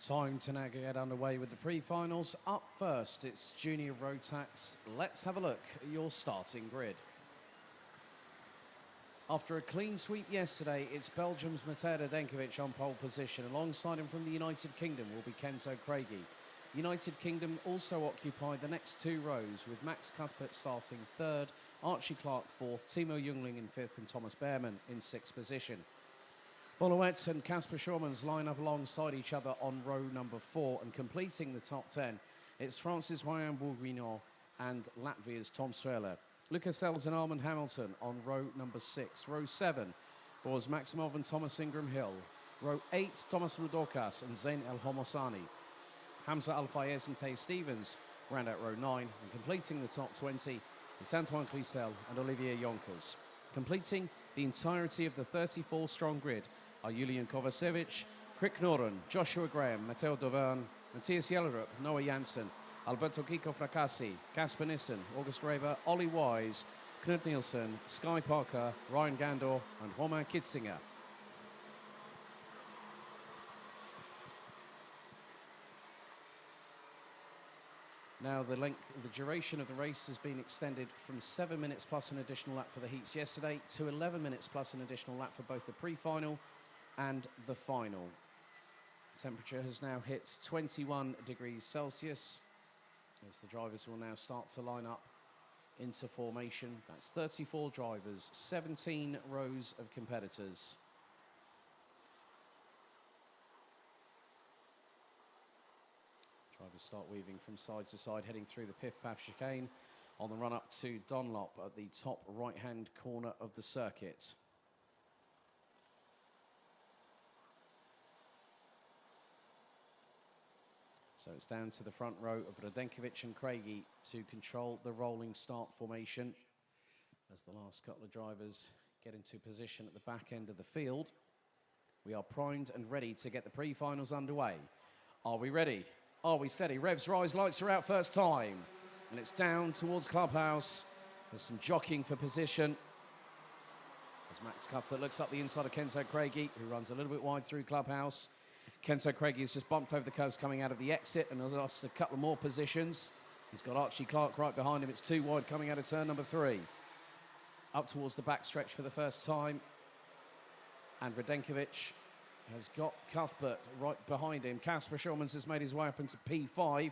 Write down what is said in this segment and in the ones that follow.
Time to now get underway with the pre-finals. Up first, it's Junior Rotax. Let's have a look at your starting grid. After a clean sweep yesterday, it's Belgium's Mateo Radenkovic on pole position. Alongside him from the United Kingdom will be Kenzo Craigie. United Kingdom also occupy the next two rows, with Max Cuthbert starting third, Archie Clark fourth, Timo Jungling in fifth, and Thomas Behrmann in sixth position. Boluet and Casper Schormans line up alongside each other on row number 4, and completing the top 10, it's Francis Ryan Bourguignon and Latvia's Tom Strehler. Lucas Sells and Armand Hamilton on row number 6. Row 7 was Maximov and Thomas Ingram Hill. Row 8, Thomas Rudokas and Zain El Homosani. Hamza Al Fayez and Tay Stevens round out row 9, and completing the top 20 is Antoine Clisel and Olivier Jonkers. Completing the entirety of the 34-strong grid are Julian Kovacevic, Krik Noren, Joshua Graham, Matteo Dovern, Matthias Jellerup, Noah Janssen, Alberto Kiko Fracassi, Casper Nissen, August Raber, Ollie Wise, Knut Nielsen, Sky Parker, Ryan Gandor and Romain Kitzinger. Now the duration of the race has been extended from 7 minutes plus an additional lap for the heats yesterday to 11 minutes plus an additional lap for both the pre-final and the final. Temperature has now hit 21 degrees Celsius as the drivers will now start to line up into formation. That's 34 drivers, 17 rows of competitors. Drivers start weaving from side to side, heading through the Piff-Paff chicane on the run-up to Dunlop at the top right-hand corner of the circuit. So it's down to the front row of Radenkovic and Craigie to control the rolling start formation as the last couple of drivers get into position at the back end of the field. We are primed and ready to get the pre-finals underway. Are we ready? Are we steady? Revs rise, lights are out first time. And it's down towards Clubhouse. There's some jockeying for position as Max Cuthbert looks up the inside of Kenzo Craigie, who runs a little bit wide through Clubhouse. Kenzo Craigie has just bumped over the coast coming out of the exit and has lost a couple more positions. He's got Archie Clark right behind him. It's too wide coming out of turn number 3. Up towards the backstretch for the first time. And Radenkovic has got Cuthbert right behind him. Casper Schormans has made his way up into P5.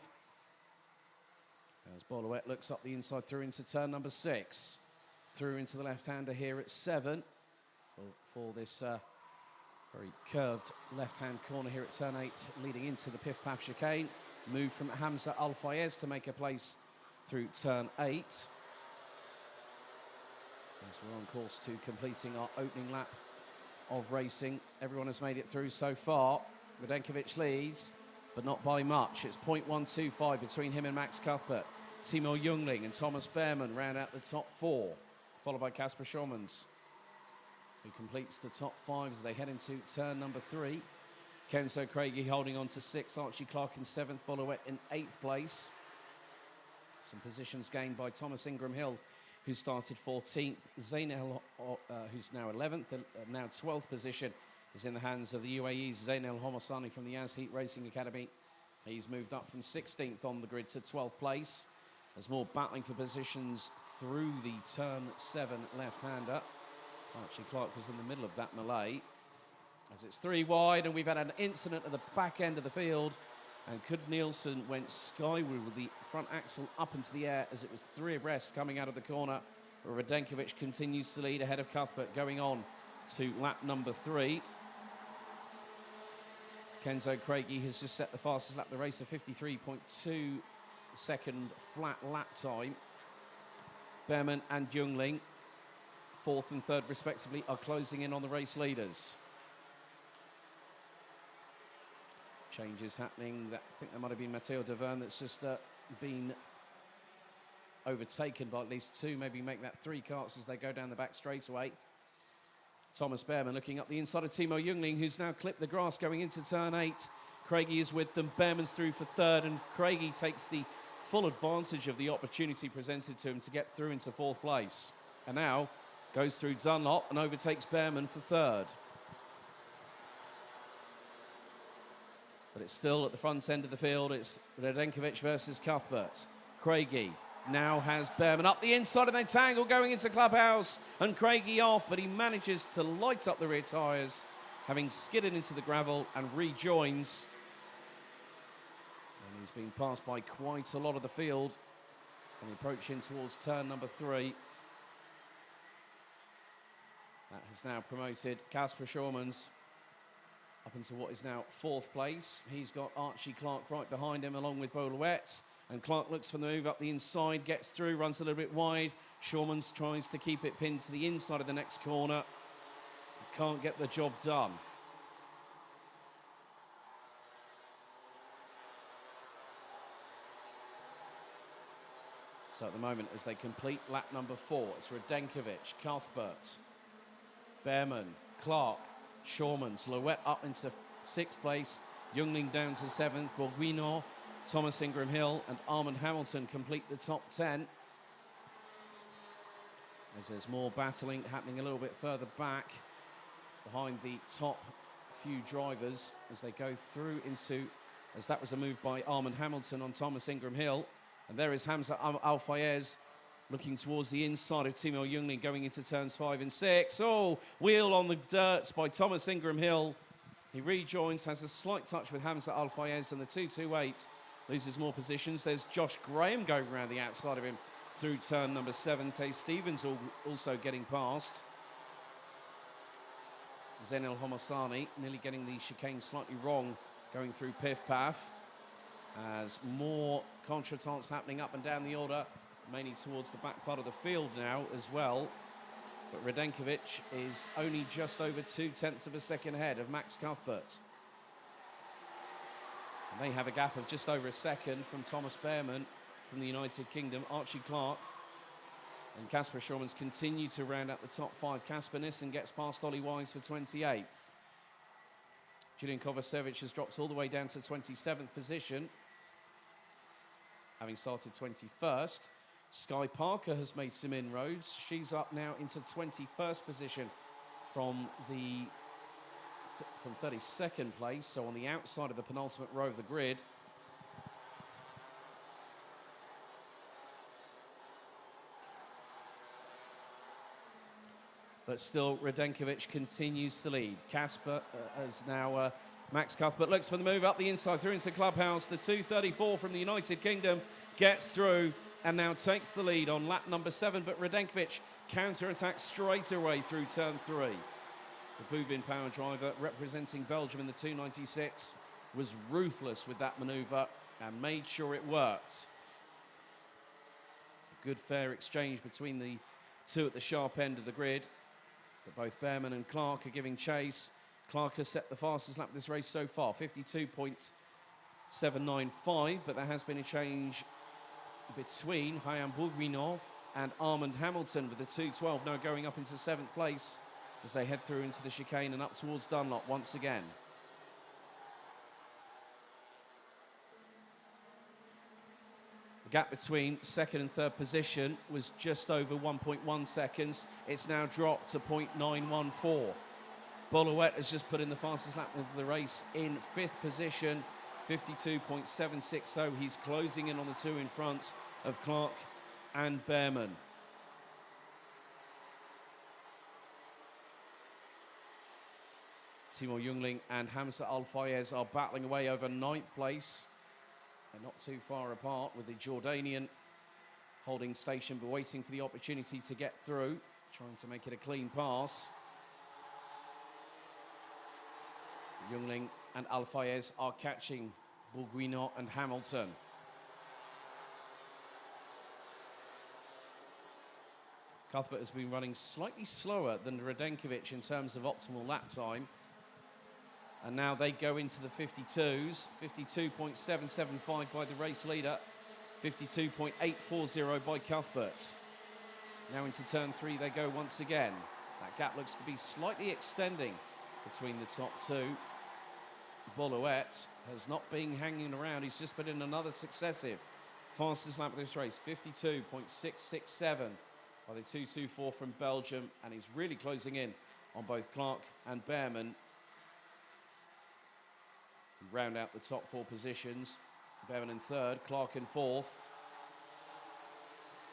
As Boluet looks up the inside through into turn number 6. Through into the left-hander here at 7. For this very curved left-hand corner here at turn 8, leading into the Piff-Paff chicane. Move from Hamza Al Fayez to make a place through turn 8. As we're on course to completing our opening lap of racing. Everyone has made it through so far. Radenkovic leads, but not by much. It's 0.125 between him and Max Cuthbert. Timo Jungling and Thomas Behrmann round out the top 4, followed by Casper Schormans, who completes the top 5 as they head into turn number 3. Kenzo Craigie holding on to 6th, Archie Clark in 7th, Boluet in 8th place. Some positions gained by Thomas Ingram Hill, who started 14th. Zain El, who's now 11th, now 12th position, is in the hands of the UAE's Zain El Homosani from the Yas Heat Racing Academy. He's moved up from 16th on the grid to 12th place. There's more battling for positions through the turn 7 left-hander. Archie Clark was in the middle of that melee. As it's 3 wide, and we've had an incident at the back end of the field, and Knut Nielsen went skyward with the front axle up into the air as it was 3 abreast coming out of the corner. Radenkovic continues to lead ahead of Cuthbert, going on to lap number 3. Kenzo Craigie has just set the fastest lap of the race, a 53.2 second flat lap time. Behrmann and Jungling, 4th and 3rd respectively, are closing in on the race leaders. Changes happening. I think there might have been Matteo Dovern that's just been overtaken by at least 2, maybe make that 3 carts as they go down the back straightaway. Thomas Behrmann looking up the inside of Timo Jungling, who's now clipped the grass going into turn 8. Craigie is with them. Behrmann's through for 3rd, and Craigie takes the full advantage of the opportunity presented to him to get through into 4th place. And now goes through Dunlop and overtakes Behrmann for 3rd. But it's still at the front end of the field. It's Radenkovic versus Cuthbert. Craigie now has Behrman up the inside, and they tangle going into clubhouse, and Craigie off, but he manages to light up the rear tyres, having skidded into the gravel and rejoins. And he's been passed by quite a lot of the field and approaching towards turn number 3. That has now promoted Kasper Schurmans up into what is now 4th place. He's got Archie Clark right behind him along with Beaulouet. And Clark looks for the move up the inside, gets through, runs a little bit wide. Schurmans tries to keep it pinned to the inside of the next corner. Can't get the job done. So at the moment, as they complete lap number 4, it's Radenkovic, Cuthbert, Behrman, Clark, Schurmans, Louet up into 6th place, Youngling down to 7th, Bourguignon, Thomas Ingram Hill and Armand Hamilton complete the top 10. As there's more battling happening a little bit further back behind the top few drivers as they go through into, as that was a move by Armand Hamilton on Thomas Ingram Hill. And there is Hamza Al-Fayez looking towards the inside of Timo Youngling going into turns 5 and 6. Oh, wheel on the dirt by Thomas Ingram Hill. He rejoins, has a slight touch with Hamza Al-Fayez, and the 228 loses more positions. There's Josh Graham going around the outside of him through turn number 7. Tay Stevens also getting past. Zain El Homosani nearly getting the chicane slightly wrong going through Piff Paff. As more contretemps happening up and down the order, mainly towards the back part of the field now as well. But Radenkovic is only just over 0.2 of a second ahead of Max Cuthbert. And they have a gap of just over a second from Thomas Behrman from the United Kingdom, Archie Clark. And Kasper Schurmans continue to round out the top 5. Kasper Nissen gets past Ollie Wise for 28th. Julian Kovacevic has dropped all the way down to 27th position, having started 21st. Sky Parker has made some inroads. She's up now into 21st position from 32nd place, so on the outside of the penultimate row of the grid. But still, Radenkovic continues to lead. Kasper has now, Max Cuthbert looks for the move up the inside through into clubhouse. The 234 from the United Kingdom gets through and now takes the lead on lap number 7. But Radenkovic counter-attacks straight away through turn 3. The Bouvin power driver representing Belgium in the 296 was ruthless with that manoeuvre and made sure it worked. A good fair exchange between the two at the sharp end of the grid. But both Behrman and Clark are giving chase. Clark has set the fastest lap of this race so far, 52.795, but there has been a change between Hayam Bourguignon and Armand Hamilton, with the 212 now going up into 7th place as they head through into the chicane and up towards Dunlop once again. The gap between 2nd and 3rd position was just over 1.1 seconds. It's now dropped to 0.914. Beaulouet has just put in the fastest lap of the race in 5th position, 52.760. He's closing in on the 2 in front of Clark and Behrman. Timo Youngling and Hamza Al-Fayez are battling away over 9th place. They're not too far apart, with the Jordanian holding station but waiting for the opportunity to get through, trying to make it a clean pass. Youngling and Al-Fayez are catching Bourguignon and Hamilton. Cuthbert has been running slightly slower than Radenkovic in terms of optimal lap time. And now they go into the 52s, 52.775 by the race leader, 52.840 by Cuthbert. Now into turn 3 they go once again. That gap looks to be slightly extending between the top 2. Beaulouet has not been hanging around. He's just put in another successive fastest lap of this race, 52.667 by the 224 from Belgium. And he's really closing in on both Clark and Behrman. round out the top 4 positions. Behrman in 3rd, Clark in 4th.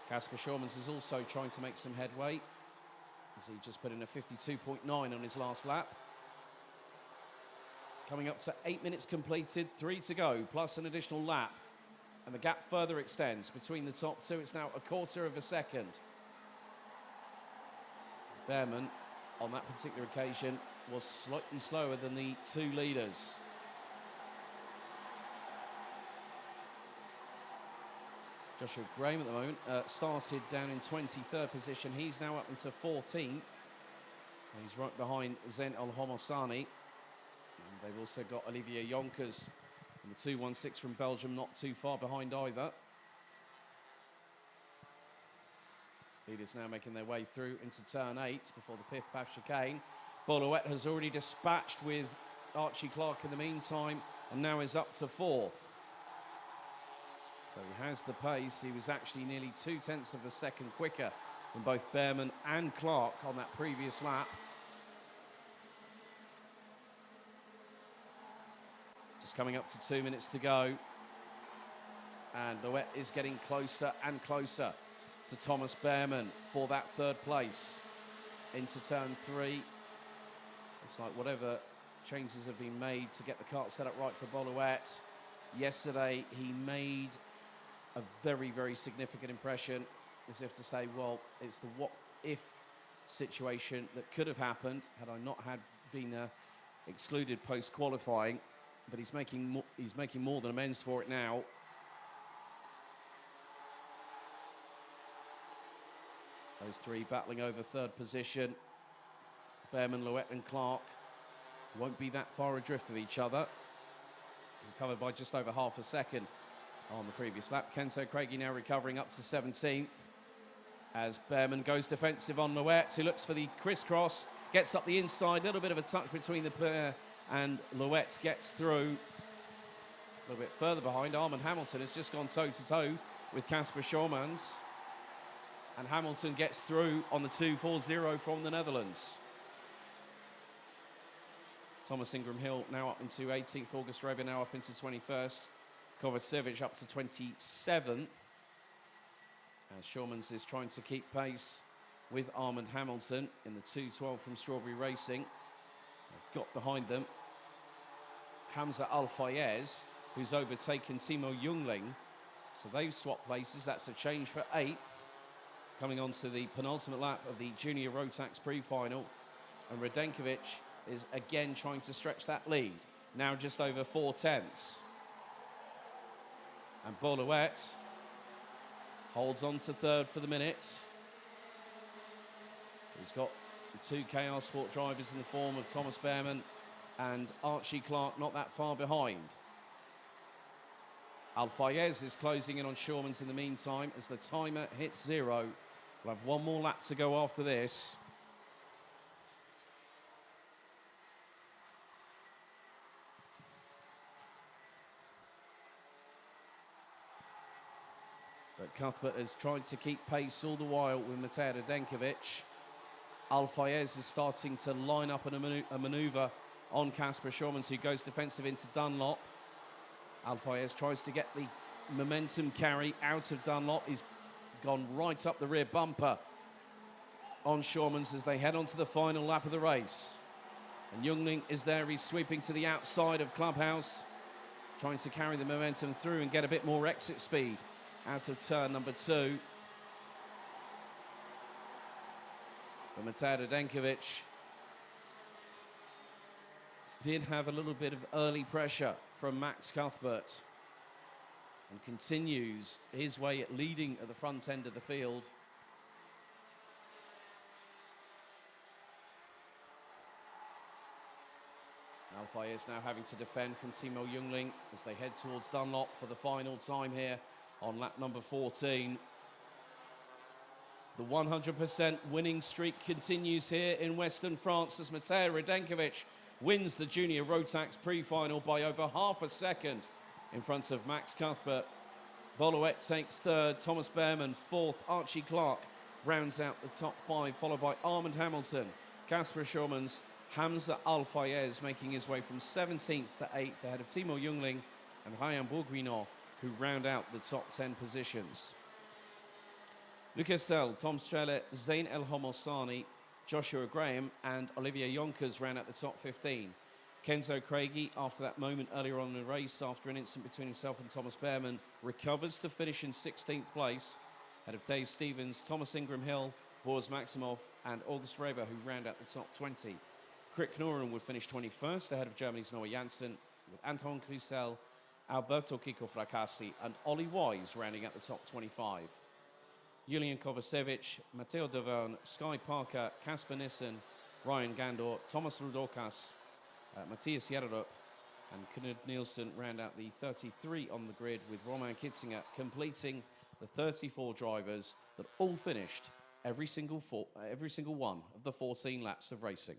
Kasper Schurmans is also trying to make some headway, as he just put in a 52.9 on his last lap. Coming up to 8 minutes completed, 3 to go, plus an additional lap. And the gap further extends between the top 2. It's now a quarter of a second. Behrman, on that particular occasion, was slightly slower than the 2 leaders. Joshua Graham at the moment started down in 23rd position. He's now up into 14th. He's right behind Zen El-Homosani. And they've also got Olivier Jonkers in the 216 from Belgium, not too far behind either. Leaders now making their way through into turn 8 before the Piff-Paff chicane. Bolowet has already dispatched with Archie Clark in the meantime, and now is up to 4th. So he has the pace. He was actually nearly 0.2 of a second quicker than both Behrman and Clark on that previous lap. Just coming up to 2 minutes to go. And Loet is getting closer and closer to Thomas Behrman for that 3rd place into turn 3. Looks like whatever changes have been made to get the kart set up right for Bolowet. Yesterday, he made a very, very significant impression, as if to say, well, it's the what-if situation that could have happened had I not been excluded post-qualifying. But he's making more than amends for it now. Those 3 battling over 3rd position. Behrman, Loet and Clark won't be that far adrift of each other. Covered by just over half a second on the previous lap. Kenzo Craigie now recovering up to 17th as Behrman goes defensive on Loet, who looks for the crisscross, gets up the inside, a little bit of a touch between the pair, and Loet gets through. A little bit further behind, Armand Hamilton has just gone toe-to-toe with Kasper Schurmans, and Hamilton gets through on the 2.40 from the Netherlands. Thomas Ingram Hill now up into 18th, August Reber now up into 21st, Kovacevic up to 27th. As Schurmans is trying to keep pace with Armand Hamilton in the 2.12 from Strawberry Racing. They've got behind them Hamza Al-Fayez, who's overtaken Timo Jungling. So they've swapped places. That's a change for 8th. Coming on to the penultimate lap of the Junior Rotax pre-final. And Radenkovic is again trying to stretch that lead. Now just over 4/10. And Bolowet holds on to 3rd for the minute. He's got the 2 KR Sport drivers in the form of Thomas Behrman and Archie Clark not that far behind. Al-Fayez is closing in on Schurmans in the meantime as the timer hits 0. We'll have 1 more lap to go after this. But Cuthbert has tried to keep pace all the while with Matej Radenkovic. Al-Fayez is starting to line up a manoeuvre on Kasper Schurmans, who goes defensive into Dunlop. Al-Fayez tries to get the momentum carry out of Dunlop. He's gone right up the rear bumper on Schurmans as they head on to the final lap of the race. And Jungling is there. He's sweeping to the outside of Clubhouse, trying to carry the momentum through and get a bit more exit speed out of turn number 2. But Matej Radenkovic did have a little bit of early pressure from Max Cuthbert and continues his way at leading at the front end of the field. Al-Fayez now having to defend from Timo Jungling as they head towards Dunlop for the final time here on lap number 14. The 100% winning streak continues here in Western France as Matej Radenkovic wins the Junior Rotax pre-final by over half a second in front of Max Cuthbert. Bolowet takes 3rd, Thomas Behrman 4th, Archie Clark rounds out the top 5, followed by Armand Hamilton, Kasper Schurmans, Hamza Al-Fayez making his way from 17th to 8th ahead of Timo Jungling and Ryan Bourguignon, who round out the top 10 positions. Lucas Sell, Tom Streller, Zayn El Homosani, Joshua Graham and Olivier Yonkers round out the top 15. Kenzo Craigie, after that moment earlier on in the race, after an incident between himself and Thomas Behrman, recovers to finish in 16th place, ahead of Dave Stevens, Thomas Ingram Hill, Boris Maximov, and August Reber, who round out the top 20. Krit Knorren would finish 21st, ahead of Germany's Noah Janssen, with Anton Crucel, Alberto Kiko Fracassi, and Ollie Wise rounding out the top 25. Julian Kovacevic, Matteo Daverne, Sky Parker, Casper Nissen, Ryan Gandor, Thomas Rudokas, Matthias Jerrup and Knud Nielsen round out the 33 on the grid, with Roman Kitzinger completing the 34 drivers that all finished every single one of the 14 laps of racing.